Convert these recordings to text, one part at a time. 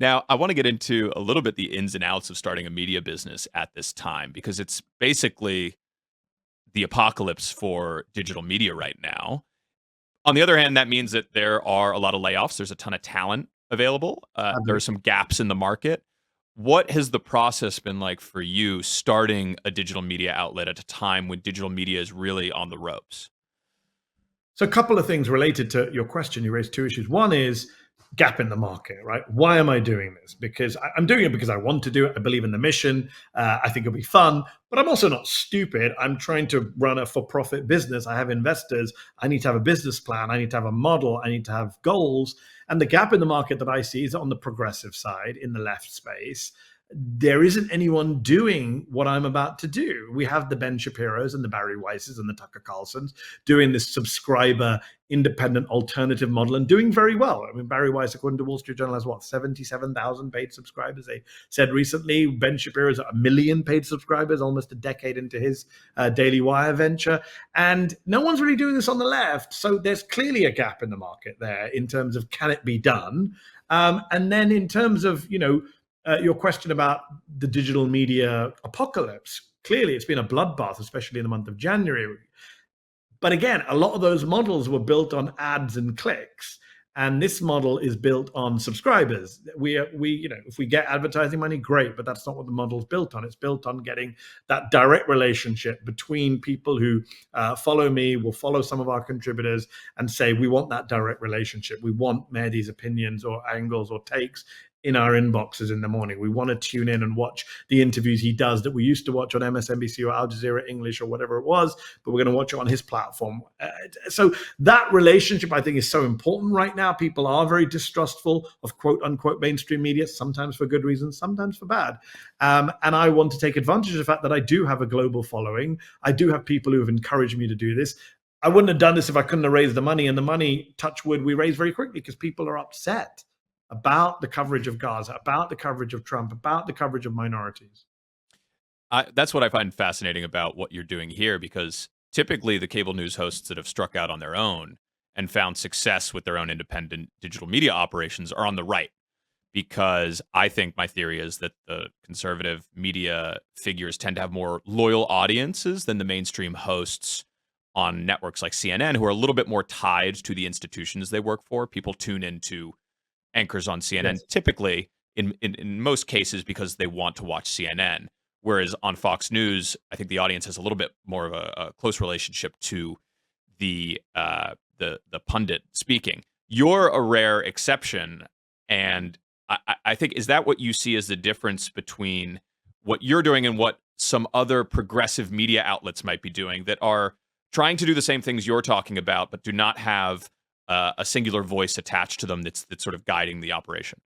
Now, I want to get into a little bit the ins and outs of starting a media business at this time because it's basically the apocalypse for digital media right now. On the other hand, that means that there are a lot of layoffs. There's a ton of talent available. There are some gaps in the market. What has the process been like for you starting a digital media outlet at a time when digital media is really on the ropes? So a couple of things related to your question. You raised two issues. One is gap in the market, right? Why am I doing this? Because I'm doing it because I want to do it. I believe in the mission. I think it'll be fun, but I'm also not stupid. I'm trying to run a for-profit business. I have investors. I need to have a business plan. I need to have a model. I need to have goals. And the gap in the market that I see is on the progressive side in the left space. There isn't anyone doing what I'm about to do. We have the Ben Shapiro's and the Barry Weisses and the Tucker Carlsons doing this subscriber independent alternative model and doing very well. I mean, Barry Weiss, according to Wall Street Journal, has what, 77,000 paid subscribers, they said recently. Ben Shapiro's at 1 million paid subscribers, almost a decade into his Daily Wire venture. And no one's really doing this on the left. So there's clearly a gap in the market there in terms of can it be done? And then in terms of, your question about the digital media apocalypse, clearly it's been a bloodbath, especially in the month of January. But again, a lot of those models were built on ads and clicks. And this model is built on subscribers. If we get advertising money, great, but that's not what the model's built on. It's built on getting that direct relationship between people who follow me, will follow some of our contributors and say, we want that direct relationship. We want Mehdi's opinions or angles or takes in our inboxes in the morning. We want to tune in and watch the interviews he does that we used to watch on MSNBC or Al Jazeera English or whatever it was, but we're going to watch it on his platform. So that relationship, I think, is so important right now. People are very distrustful of quote unquote mainstream media, sometimes for good reasons, sometimes for bad. And I want to take advantage of the fact that I do have a global following. I do have people who have encouraged me to do this. I wouldn't have done this if I couldn't have raised the money, and the money, touch wood, we raised very quickly because people are upset about the coverage of Gaza, about the coverage of Trump, about the coverage of minorities. That's what I find fascinating about what you're doing here, because typically the cable news hosts that have struck out on their own and found success with their own independent digital media operations are on the right. Because I think my theory is that the conservative media figures tend to have more loyal audiences than the mainstream hosts on networks like CNN, who are a little bit more tied to the institutions they work for. People tune into anchors on CNN, yes, typically in most cases because they want to watch CNN. Whereas on Fox News, I think the audience has a little bit more of a close relationship to the pundit speaking. You're a rare exception, and I think, is that what you see as the difference between what you're doing and what some other progressive media outlets might be doing that are trying to do the same things you're talking about, but do not have a singular voice attached to them that's sort of guiding the operation?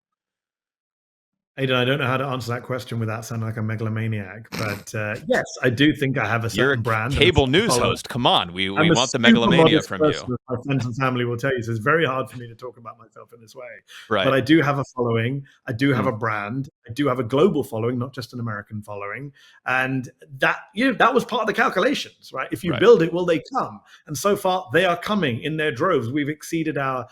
Aidan, I don't know how to answer that question without sounding like a megalomaniac, but yes, I do think I have a certain brand. You're a cable news host. Come on, we want the megalomania from you. My friends and family will tell you, so it's very hard for me to talk about myself in this way. Right. But I do have a following. I do have a brand. I do have a global following, not just an American following. And that was part of the calculations, right? If you build it, will they come? And so far, they are coming in their droves. We've exceeded our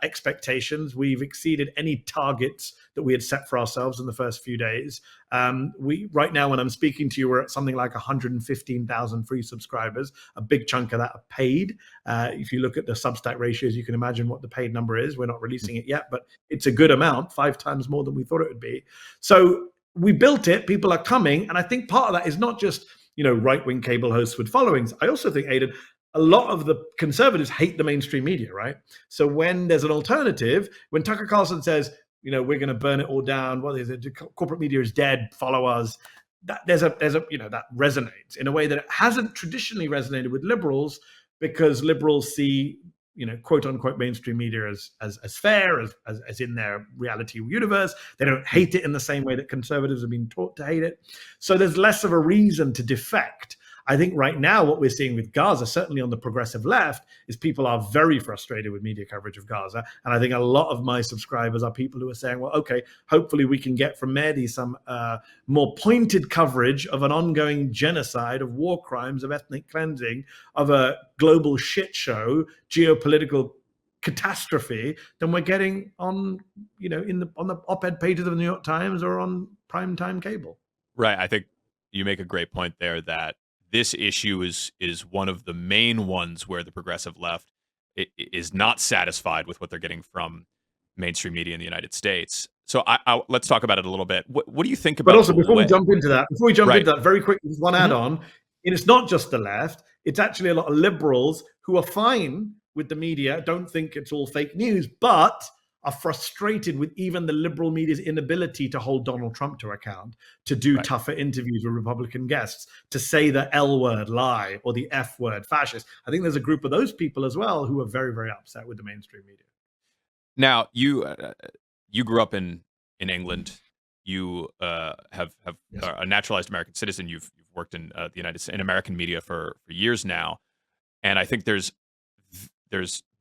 expectations. We've exceeded any targets that we had set for ourselves in the first few days. Right now, when I'm speaking to you, we're at something like 115,000 free subscribers. A big chunk of that are paid. If you look at the Substack ratios, you can imagine what the paid number is. We're not releasing it yet, but it's a good amount, 5 times more than we thought it would be. So we built it. People are coming. And I think part of that is not just, right-wing cable hosts with followings. I also think, Aidan, a lot of the conservatives hate the mainstream media, right? So when there's an alternative, when Tucker Carlson says, we're going to burn it all down, what is it? Corporate media is dead, follow us. That that resonates in a way that it hasn't traditionally resonated with liberals, because liberals see, quote unquote mainstream media as fair, as in their reality universe. They don't hate it in the same way that conservatives have been taught to hate it. So there's less of a reason to defect. I think right now what we're seeing with Gaza, certainly on the progressive left, is people are very frustrated with media coverage of Gaza. And I think a lot of my subscribers are people who are saying, well, okay, hopefully we can get from Mehdi some more pointed coverage of an ongoing genocide, of war crimes, of ethnic cleansing, of a global shit show, geopolitical catastrophe than we're getting on, on the op-ed pages of the New York Times or on primetime cable. Right. I think you make a great point there that this issue is one of the main ones where the progressive left is not satisfied with what they're getting from mainstream media in the United States. So let's talk about it a little bit. What do you think about? But also, before we jump into that, very quickly, just one add-on. And it's not just the left; it's actually a lot of liberals who are fine with the media, don't think it's all fake news, but are frustrated with even the liberal media's inability to hold Donald Trump to account, to do tougher interviews with Republican guests, to say the L word, lie, or the F word, fascist. I think there's a group of those people as well who are very, very upset with the mainstream media. Now, you grew up in England. You have a naturalized American citizen. You've worked in the United States in American media for years now, and I think there's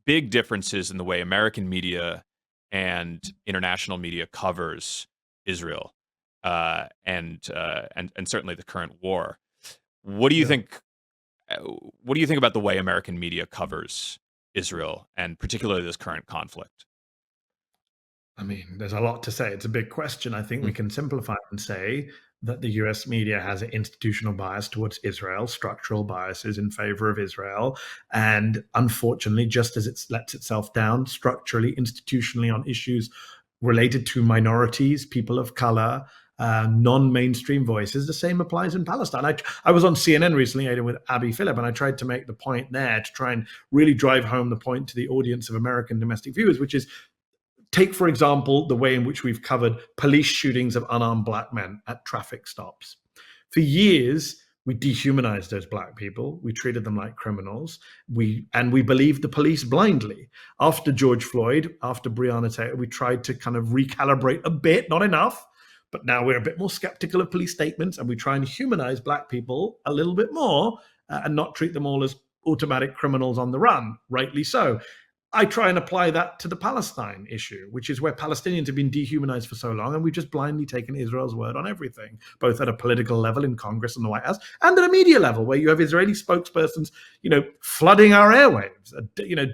big differences in the way American media and international media covers Israel, and certainly the current war. What do you think? What do you think about the way American media covers Israel, and particularly this current conflict? I mean, there's a lot to say. It's a big question. I think we can simplify it and say that the US media has an institutional bias towards Israel, structural biases in favor of Israel. And unfortunately, just as it lets itself down structurally, institutionally on issues related to minorities, people of color, non-mainstream voices, the same applies in Palestine. I was on CNN recently, Aidan, with Abby Phillip, and I tried to make the point there to try and really drive home the point to the audience of American domestic viewers, which is, take, for example, the way in which we've covered police shootings of unarmed black men at traffic stops. For years, we dehumanized those black people. We treated them like criminals. We believed the police blindly. After George Floyd, after Breonna Taylor, we tried to kind of recalibrate a bit, not enough, but now we're a bit more skeptical of police statements, and we try and humanize black people a little bit more and not treat them all as automatic criminals on the run, rightly so. I try and apply that to the Palestine issue, which is where Palestinians have been dehumanized for so long, and we've just blindly taken Israel's word on everything, both at a political level in Congress and the White House, and at a media level, where you have Israeli spokespersons, flooding our airwaves,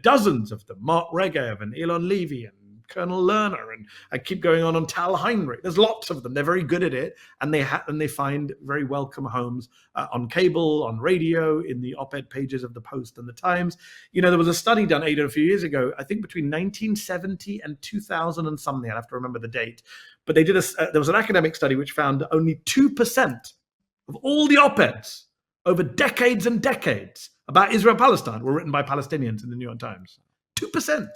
dozens of them, Mark Regev and Elon Levy and Colonel Lerner, and I keep going on Tal Heinrich. There's lots of them. They're very good at it, and they find very welcome homes on cable, on radio, in the op-ed pages of the Post and the Times. There was a study done, Ada, a few years ago, I think between 1970 and 2000 and something. I have to remember the date, but they did there was an academic study which found that only 2% of all the op-eds over decades and decades about Israel-Palestine were written by Palestinians in the New York Times. 2%.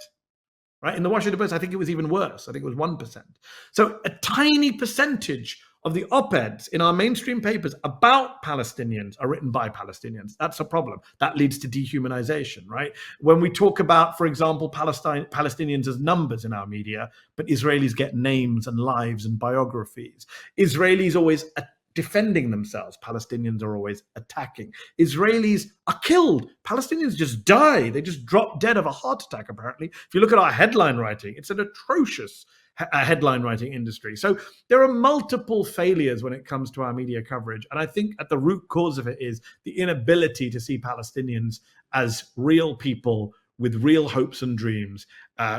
Right? In the Washington Post, I think it was even worse. I think it was 1%. So a tiny percentage of the op-eds in our mainstream papers about Palestinians are written by Palestinians. That's a problem. That leads to dehumanization, right? When we talk about, for example, Palestinians as numbers in our media, but Israelis get names and lives and biographies. Israelis always defending themselves. Palestinians are always attacking. Israelis are killed. Palestinians just die. They just drop dead of a heart attack, apparently. If you look at our headline writing, it's an atrocious headline writing industry. So there are multiple failures when it comes to our media coverage. And I think at the root cause of it is the inability to see Palestinians as real people with real hopes and dreams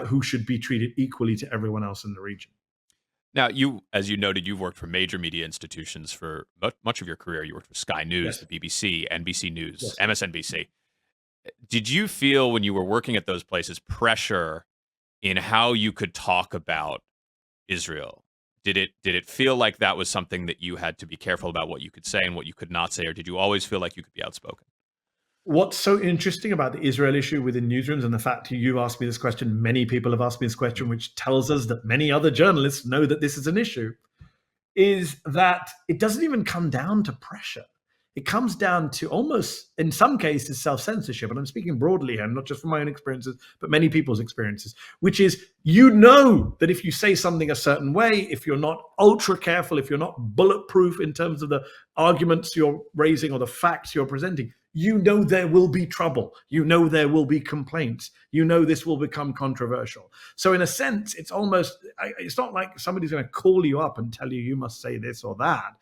who should be treated equally to everyone else in the region. Now, as you noted, you've worked for major media institutions for much of your career. You worked for Sky News, the BBC, NBC News, MSNBC. Did you feel when you were working at those places pressure in how you could talk about Israel? Did it feel like that was something that you had to be careful about what you could say and what you could not say, or did you always feel like you could be outspoken? What's so interesting about the Israel issue within newsrooms, and the fact you asked me this question, many people have asked me this question, which tells us that many other journalists know that this is an issue, is that it doesn't even come down to pressure. It comes down to almost, in some cases, self-censorship. And I'm speaking broadly here, not just from my own experiences, but many people's experiences, which is, that if you say something a certain way, if you're not ultra careful, if you're not bulletproof in terms of the arguments you're raising or the facts you're presenting, you know there will be trouble. You know there will be complaints. You know this will become controversial. So in a sense, it's not like somebody's going to call you up and tell you must say this or that.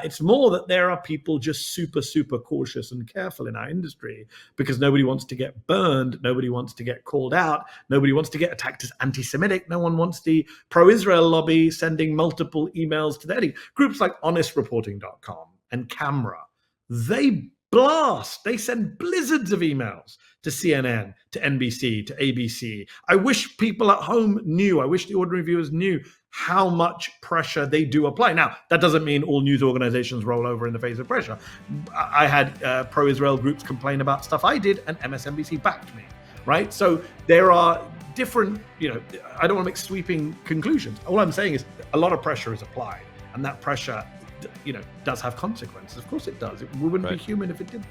It's more that there are people just super, super cautious and careful in our industry because nobody wants to get burned. Nobody wants to get called out. Nobody wants to get attacked as anti-Semitic. No one wants the pro-Israel lobby sending multiple emails to their groups like honestreporting.com and Camera. They send blizzards of emails to CNN, to NBC, to ABC. I wish people at home knew, I wish the ordinary viewers knew how much pressure they do apply. Now, that doesn't mean all news organizations roll over in the face of pressure. I had pro-Israel groups complain about stuff I did, and MSNBC backed me, right? So there are different, I don't want to make sweeping conclusions. All I'm saying is a lot of pressure is applied, and that pressure does have consequences. Of course it does. We wouldn't be human if it didn't.